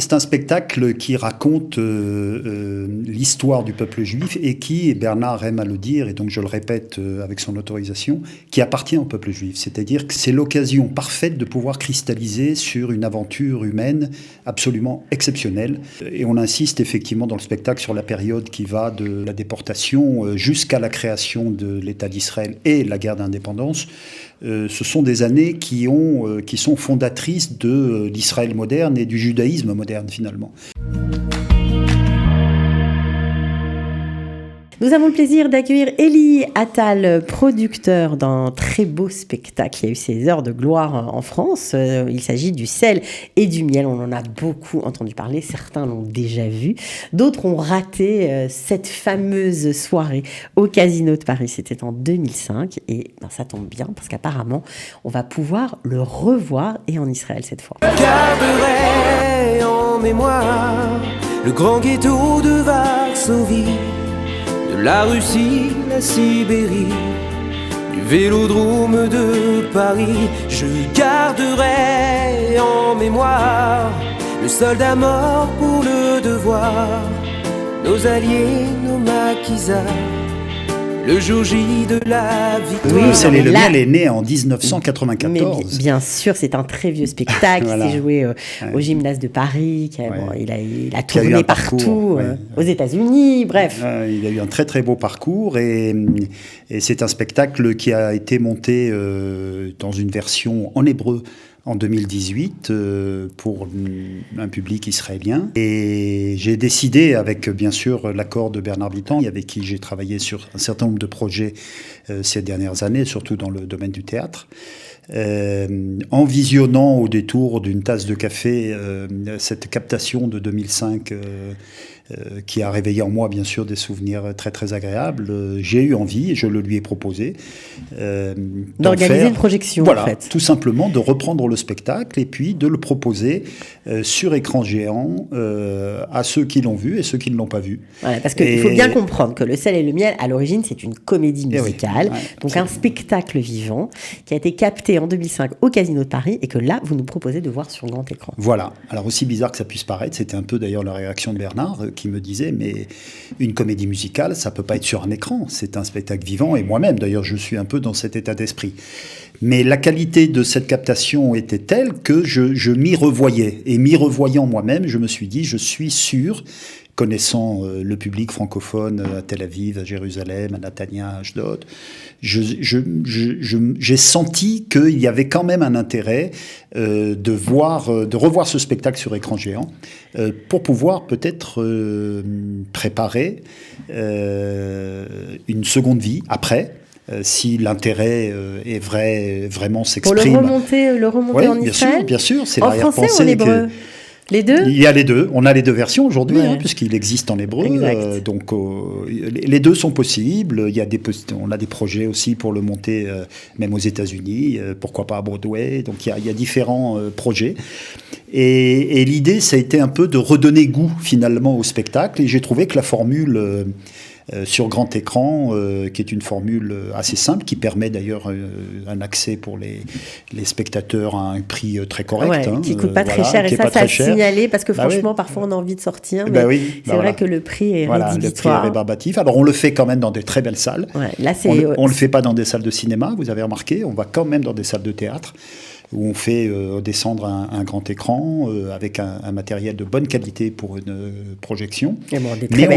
c'est un spectacle qui raconte l'histoire du peuple juif et qui, et Bernard aime à le dire, et donc je le répète avec son autorisation, qui appartient au peuple juif. C'est-à-dire que c'est l'occasion parfaite de pouvoir cristalliser sur une aventure humaine absolument exceptionnelle. Et on insiste effectivement dans le spectacle sur la période qui va de la déportation jusqu'à la création de l'État d'Israël et la guerre d'indépendance. Ce sont des années qui sont fondatrices de l'Israël moderne et du judaïsme moderne finalement. Nous avons le plaisir d'accueillir Elie Attal, producteur d'un très beau spectacle qui a eu ses heures de gloire en France. Il s'agit du Sel et du Miel. On en a beaucoup entendu parler. Certains l'ont déjà vu. D'autres ont raté cette fameuse soirée au Casino de Paris. C'était en 2005. Et ça tombe bien parce qu'apparemment, on va pouvoir le revoir et en Israël cette fois. Garderai en mémoire le grand ghetto de Varsovie, de la Russie, la Sibérie, du vélodrome de Paris. Je garderai en mémoire le soldat mort pour le devoir, nos alliés, nos maquisards, le jour J de la victoire. Oui, Sel et le Miel est né en 1994. Mais bien sûr, c'est un très vieux spectacle. Voilà. Il s'est joué au Gymnase de Paris. Il a tourné partout, aux États-Unis, bref. Il a eu un très très beau parcours et c'est un spectacle qui a été monté dans une version en hébreu en 2018 pour un public israélien. Et j'ai décidé, avec bien sûr l'accord de Bernard Bitan, avec qui j'ai travaillé sur un certain nombre de projets ces dernières années, surtout dans le domaine du théâtre, en visionnant au détour d'une tasse de café cette captation de 2005 qui a réveillé en moi bien sûr des souvenirs très très agréables, j'ai eu envie, et je le lui ai proposé, d'organiser une projection, voilà, en fait. Tout simplement de reprendre le spectacle et puis de le proposer sur écran géant à ceux qui l'ont vu et ceux qui ne l'ont pas vu. Voilà, parce qu'il faut bien comprendre que Le Sel et le Miel, à l'origine, c'est une comédie musicale, donc un spectacle vivant qui a été capté en 2005 au Casino de Paris et que là, vous nous proposez de voir sur grand écran. Voilà. Alors aussi bizarre que ça puisse paraître, c'était un peu d'ailleurs la réaction de Bernard qui me disait mais une comédie musicale, ça peut pas être sur un écran, c'est un spectacle vivant et moi-même d'ailleurs je suis un peu dans cet état d'esprit. Mais la qualité de cette captation était telle que je m'y revoyais et m'y revoyant moi-même, je me suis dit je suis sûr, connaissant le public francophone à Tel Aviv, à Jérusalem, à Netanya, à Ashdod, j'ai senti qu'il y avait quand même un intérêt de revoir ce spectacle sur écran géant pour pouvoir peut-être préparer une seconde vie après. Si l'intérêt est vraiment s'exprime. Pour le remonter en Israël. Bien sûr, c'est en français ou en hébreu. Les deux ? Il y a les deux. On a les deux versions aujourd'hui, puisqu'il existe en hébreu. Donc, les deux sont possibles. On a des projets aussi pour le monter, même aux États-Unis. Pourquoi pas à Broadway. Donc, il y a différents projets. Et l'idée, ça a été un peu de redonner goût, finalement, au spectacle. Et j'ai trouvé que la formule sur grand écran, qui est une formule assez simple, qui permet d'ailleurs un accès pour les spectateurs à un prix très correct. Qui ne coûte pas très cher, et ça a signalé, parce que franchement, parfois on a envie de sortir, mais c'est vrai que le prix est rédhibitoire. Le prix est rébarbatif. Alors on le fait quand même dans des très belles salles. Là, on ne le fait pas dans des salles de cinéma, vous avez remarqué, on va quand même dans des salles de théâtre, où on fait descendre un grand écran avec un matériel de bonne qualité pour une projection. Mais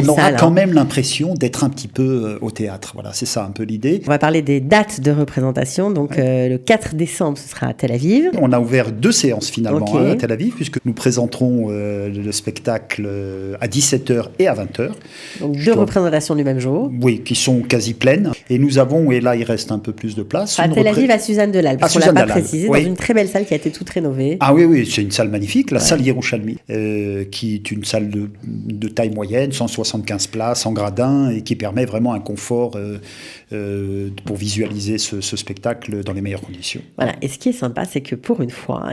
on aura quand même l'impression d'être un petit peu au théâtre. Voilà, c'est ça un peu l'idée. On va parler des dates de représentation. Donc le 4 décembre, ce sera à Tel Aviv. On a ouvert 2 séances finalement à Tel Aviv, puisque nous présenterons le spectacle à 17h et à 20h. Donc 2 représentations du même jour. Oui, qui sont quasi pleines. Et nous avons, et là il reste un peu plus de place. À Tel Aviv, à Suzanne Delal, parce qu'on ne l'a pas précisé, dans une très belle salle qui a été toute rénovée. Ah oui, c'est une salle magnifique, la salle Yerushalmi, qui est une salle de taille moyenne, 175 places, en gradin, et qui permet vraiment un confort pour visualiser ce spectacle dans les meilleures conditions. Voilà, et ce qui est sympa, c'est que pour une fois,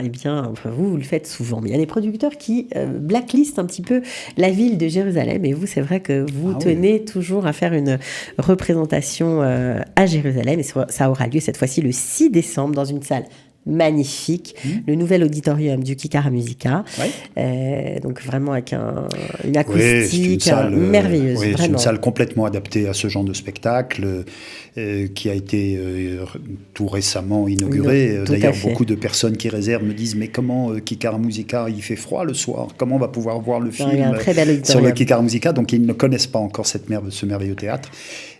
vous le faites souvent, mais il y a des producteurs qui blacklistent un petit peu la ville de Jérusalem, et vous, c'est vrai que vous tenez toujours à faire une représentation à Jérusalem, et ça aura lieu cette fois-ci le 6 décembre dans une salle magnifique, le nouvel auditorium du Kikara Musica. Ouais. Donc vraiment avec une acoustique merveilleuse. Oui, c'est une salle complètement adaptée à ce genre de spectacle qui a été tout récemment inaugurée. D'ailleurs, beaucoup de personnes qui réservent me disent mais comment Kikara Musica, il fait froid le soir, comment on va pouvoir voir le film sur le Kikara Musica? Donc ils ne connaissent pas encore ce merveilleux théâtre.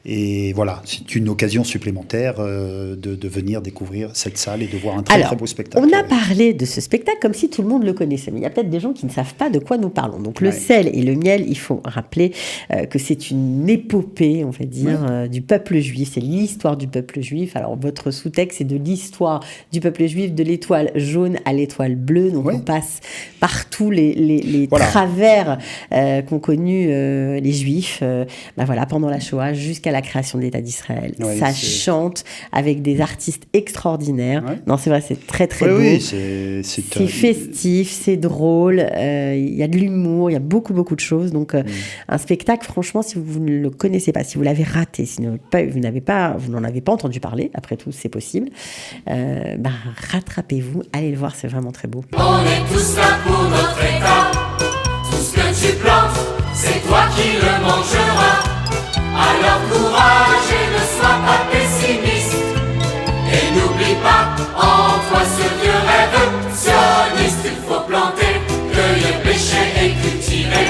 Et voilà, c'est une occasion supplémentaire de venir découvrir cette salle et de voir un très beau spectacle. On a parlé de ce spectacle comme si tout le monde le connaissait, mais il y a peut-être des gens qui ne savent pas de quoi nous parlons. Donc le sel et le miel, il faut rappeler que c'est une épopée, on va dire, du peuple juif. C'est l'histoire du peuple juif. Alors votre sous-texte, c'est de l'histoire du peuple juif, de l'étoile jaune à l'étoile bleue. Donc on passe par tous les travers qu'ont connus les juifs pendant la Shoah jusqu'à la création de l'État d'Israël. Ça chante avec des artistes extraordinaires. Non, c'est vrai, c'est très très beau. Oui, c'est festif, c'est drôle, il y a de l'humour, il y a beaucoup de choses. Donc un spectacle, franchement, si vous ne le connaissez pas, si vous l'avez raté, si vous n'en avez pas entendu parler, après tout, c'est possible, rattrapez-vous, allez le voir, c'est vraiment très beau. On est tous là pour notre État. Tout ce que tu plantes, c'est toi qui le mangeras. Alors courage et ne sois pas pessimiste. Et n'oublie pas en toi ce vieux rêve sioniste. Il faut planter, cueillir, pêcher et cultiver.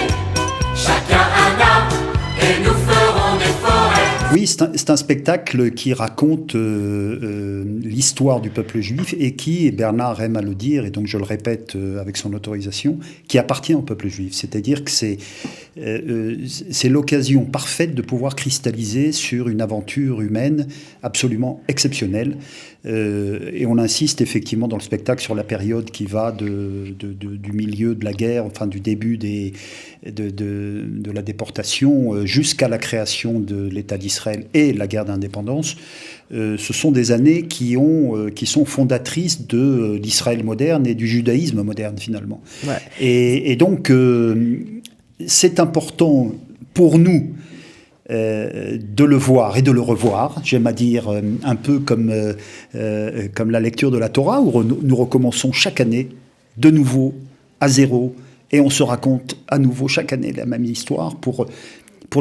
Chacun un arbre et nous ferons des forêts. Oui, c'est un spectacle qui raconte l'histoire du peuple juif et qui, Bernard aime à le dire, et donc je le répète avec son autorisation, qui appartient au peuple juif. C'est-à-dire que c'est l'occasion parfaite de pouvoir cristalliser sur une aventure humaine absolument exceptionnelle. Et on insiste effectivement dans le spectacle sur la période qui va du milieu de la guerre, enfin du début de la déportation jusqu'à la création de l'État d'Israël et la guerre d'indépendance. Ce sont des années qui sont fondatrices de l'Israël moderne et du judaïsme moderne finalement. Ouais. Et donc c'est important pour nous de le voir et de le revoir, j'aime à dire un peu comme la lecture de la Torah, où nous recommençons chaque année de nouveau à zéro et on se raconte à nouveau chaque année la même histoire pour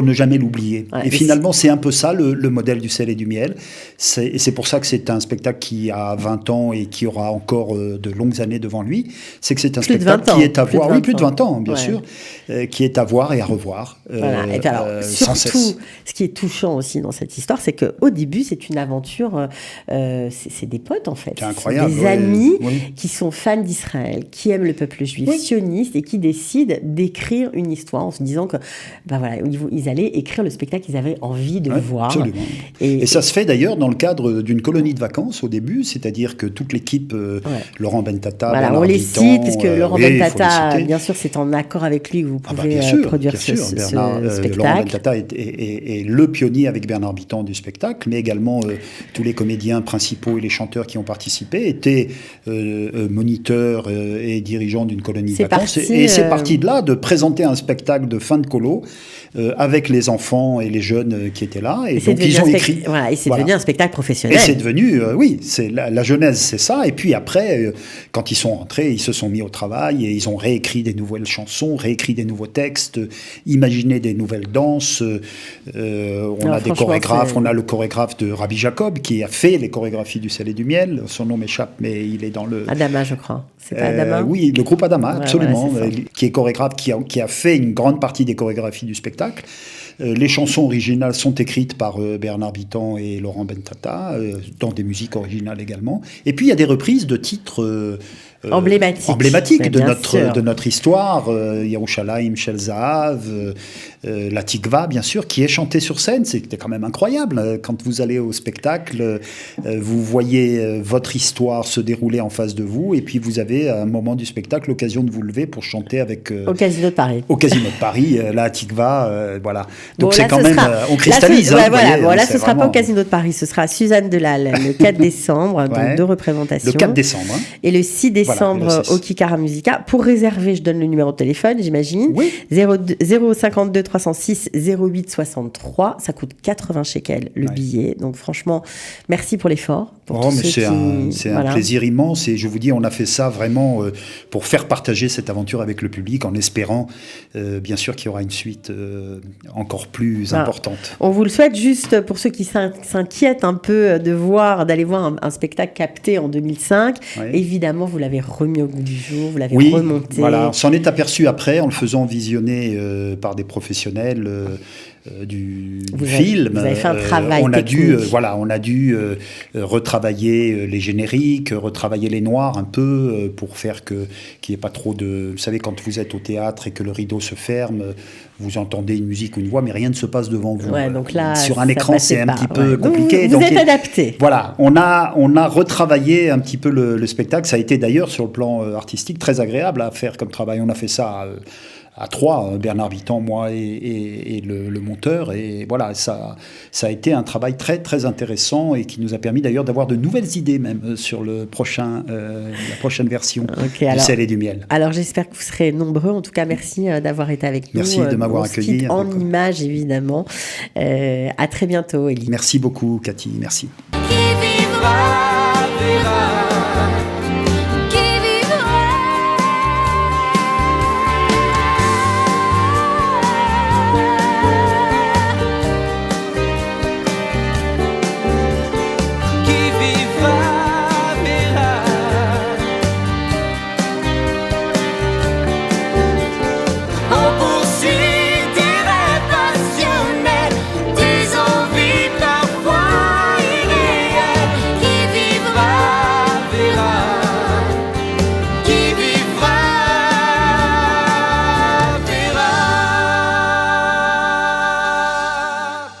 ne jamais l'oublier. Et finalement, c'est un peu ça le modèle du sel et du miel. C'est pour ça que c'est un spectacle qui a 20 ans et qui aura encore de longues années devant lui. C'est que c'est un spectacle qui est à voir, plus de 20 ans, bien sûr, qui est à voir et à revoir. Et puis alors, surtout, ce qui est touchant aussi dans cette histoire, c'est qu'au début, c'est une aventure, c'est des potes en fait. C'est incroyable. Des amis qui sont fans d'Israël, qui aiment le peuple juif, sionistes, et qui décident d'écrire une histoire en se disant que, ils allaient écrire le spectacle qu'ils avaient envie de voir. Absolument. Et ça se fait d'ailleurs dans le cadre d'une colonie de vacances au début, c'est-à-dire que toute l'équipe, Laurent Bentata, Bernard Bitan, cite, puisque Laurent Bentata, bien sûr, c'est en accord avec lui que vous pouvez produire ce spectacle. Laurent Bentata est le pionnier avec Bernard Bitan du spectacle, mais également tous les comédiens principaux et les chanteurs qui ont participé étaient moniteurs et dirigeants d'une colonie de vacances. Et c'est parti de là, de présenter un spectacle de fin de colo avec les enfants et les jeunes qui étaient là. Et donc ils ont écrit. Voilà, et c'est devenu un spectacle professionnel. Et c'est devenu, c'est la genèse, c'est ça. Et puis après, quand ils sont rentrés, ils se sont mis au travail et ils ont réécrit des nouvelles chansons, réécrit des nouveaux textes, imaginé des nouvelles danses. On a des chorégraphes, on a le chorégraphe de Rabbi Jacob qui a fait les chorégraphies du sel et du miel. Son nom m'échappe, mais il est dans le... Adama, je crois. C'est pas Adama ? Oui, le groupe Adama, absolument, qui est chorégraphe, qui a fait une grande partie des chorégraphies du spectacle. Les chansons originales sont écrites par Bernard Bitan et Laurent Bentata, dans des musiques originales également. Et puis il y a des reprises de titres emblématiques de notre histoire. Yerushalayim Shel Zahav, la Tikva, bien sûr, qui est chantée sur scène. C'était quand même incroyable. Quand vous allez au spectacle, vous voyez votre histoire se dérouler en face de vous, et puis vous avez à un moment du spectacle l'occasion de vous lever pour chanter avec... au Casino de Paris. Au Casino de Paris, la Tikva, voilà. Donc c'est quand même... on cristallise. Là, ce ne sera pas au Casino de Paris, ce sera à Suzanne Delal le 4 décembre, donc 2 représentations. Le 4 décembre. Et le 6 décembre au Kikara Musica. Pour réserver, je donne le numéro de téléphone, j'imagine. Oui. 052 0306 08 63. Ça coûte 80 shekels le billet. Donc franchement, merci pour l'effort. C'est un plaisir immense et je vous dis, on a fait ça vraiment pour faire partager cette aventure avec le public en espérant bien sûr qu'il y aura une suite encore plus importante. On vous le souhaite. Juste pour ceux qui s'inquiètent un peu d'aller voir un spectacle capté en 2005, évidemment vous l'avez remis au goût du jour, vous l'avez remonté. Voilà, on s'en est aperçu après en le faisant visionner par des professionnels du film. Vous avez fait un travail on a dû retravailler les génériques, retravailler les noirs un peu pour faire qu'il n'y ait pas trop de... Vous savez, quand vous êtes au théâtre et que le rideau se ferme, vous entendez une musique ou une voix, mais rien ne se passe devant vous. Donc là, sur un écran, c'est un petit peu compliqué. Vous êtes adapté. Voilà, on a retravaillé un petit peu le spectacle. Ça a été d'ailleurs, sur le plan artistique, très agréable à faire comme travail. On a fait ça à trois, Bernard Vitan, moi et le monteur. Et voilà, ça a été un travail très, très intéressant et qui nous a permis d'ailleurs d'avoir de nouvelles idées même sur la prochaine version du Sel et du Miel. Alors j'espère que vous serez nombreux. En tout cas, merci d'avoir été avec nous. Merci de m'avoir accueilli. En images, évidemment. À très bientôt, Élie. Merci beaucoup, Cathy. Merci. Qui vivra verra